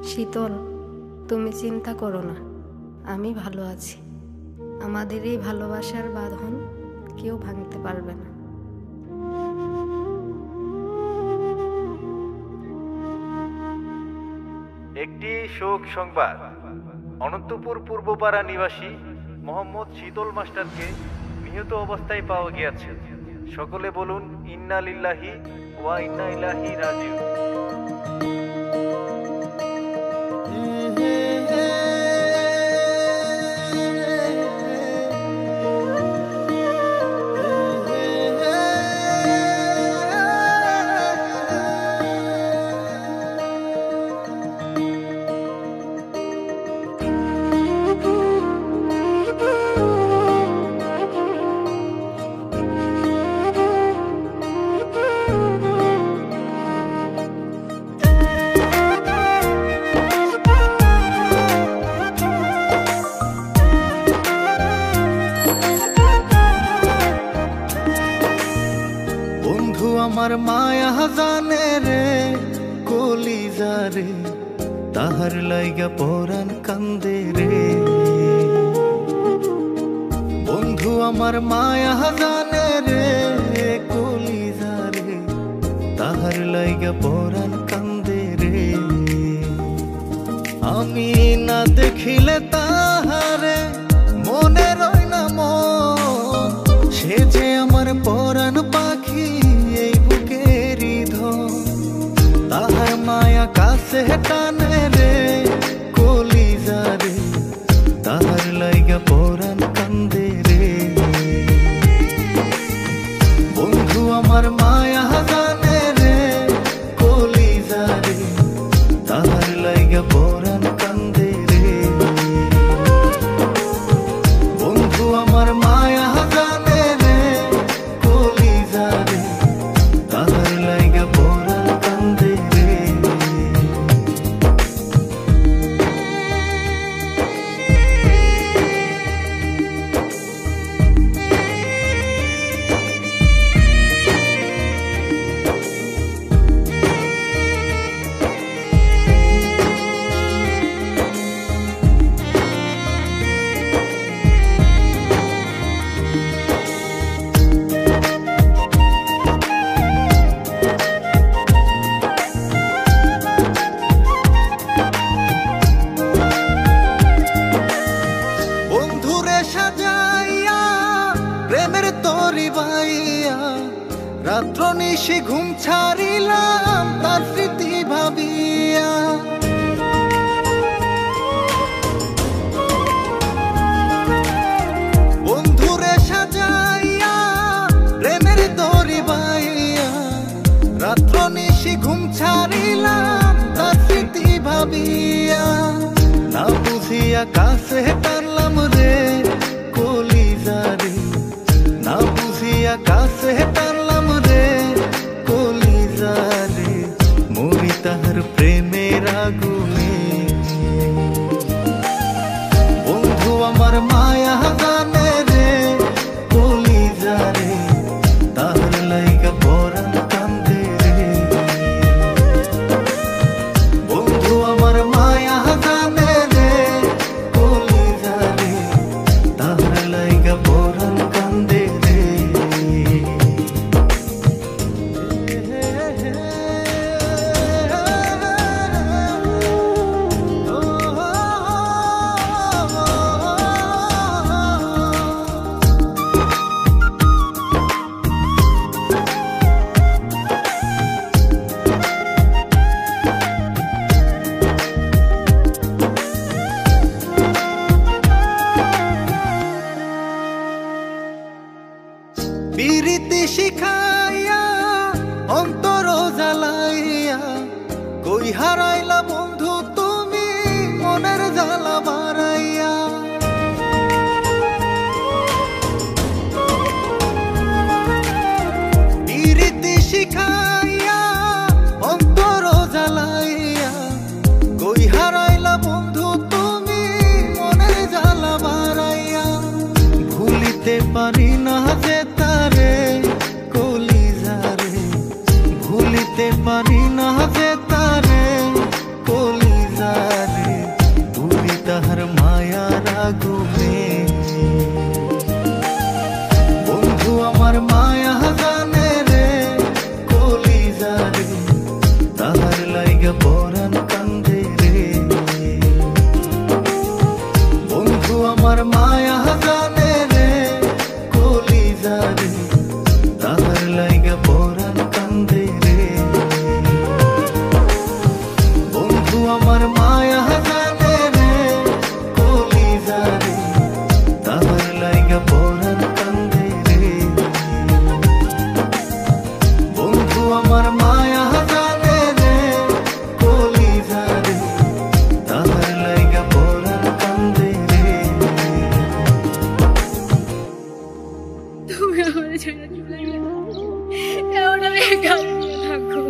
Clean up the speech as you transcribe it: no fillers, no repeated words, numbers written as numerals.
শীতল, তুমি চিন্তা করো না, আমি ভালো আছি। আমাদের এই ভালোবাসার বাঁধন কেউ ভাঙতে পারবে না। একটি শোক সংবাদ। অনন্তপুর পূর্বপাড়া নিবাসী মোহাম্মদ শীতল মাস্টারকে নিহত অবস্থায় পাওয়া গিয়েছে। সকলে বলুন ইন্না লিল্লাহি ওয়া ইন্না ইলাইহি রাজিউন। আমার মায়া জানে রে কলিজা রে, তাহার লাইগা পরাণ কান্দে রে। বন্ধু আমার মায়া জানে রে কলিজা রে, তাহার লাইগা পরাণ কান্দে রে। আমি না দেখিলে তাহারে মনে রয় না মন, সে যে আমার পরাণ পাখি এই বুকেরই ধন। তাহার মায়া কাছে টানে রে কলিজা রে, তাহার লাইগা পরাণ কান্দে রে। বন্ধু আমার মায়া জানে রে কলিজা রে, তাহার লাইগা পরাণ কান্দে রে। বন্ধু আমার মায়া জানে রে কলিজা রে, তাহার লাইগা পরাণ কান্দে রে। প্রেমের তরি বাইয়া রাত্র নিশি ঘুম ছাড়িলাম তার স্মৃতি ভাবিয়া। বন্ধুরে সাজাইয়া প্রেমের তরি বাইয়া রাত্র নিশি ঘুম ছাড়িলাম তার স্মৃতি ভাবিয়া। না বুঝিয়া কাছে টানলাম রে কলিজা রে, না বুঝিয়া কাছে টানলাম রে কলিজা রে। মরি তাহার প্রেমের আগুনে। বন্ধু আমার মায়া জানে রে কলিজা রে, তাহার লাইগা পরাণ কান্দে রে। বন্ধু আমার মায়া জানে রে কলিজা রে, তাহার লাইগা পরাণ কান্দে রে। পিরিতি শিখাইয়া অন্তর জ্বালাইয়া কই হারাইলা বন্ধু তুমি মনের জ্বালা বাড়াইয়া। পিরিতি শিখাইয়া অন্তর জ্বালাইয়া কই হারাইলা বন্ধু তুমি মনের জ্বালা বাড়াইয়া। ভুলিতে পারি না যে তারে কলিজা রে, ভুলিতে পারি না যে তারে কলিজা তাহার মায়ার আগুনে। বন্ধু আমার মায়া জানে রে কলিজা রে, তাহার লাইগা পরাণ কান্দে রে। বন্ধু আমার মায়া জানে রে কলিজা রে, তাহার লাইগা পরাণ কান্দে রে। বন্ধু আমার মায়া জানে রে কলিজা রে, তাহার লাইগা পরাণ কান্দে রে। বন্ধু আমার মায়া জানে রে কলিজা রে, তাহার লাইগা পরাণ কান্দে রে। তুমি আমার ছেড়ে চলে গেলে এখন আমি একা থাকবো।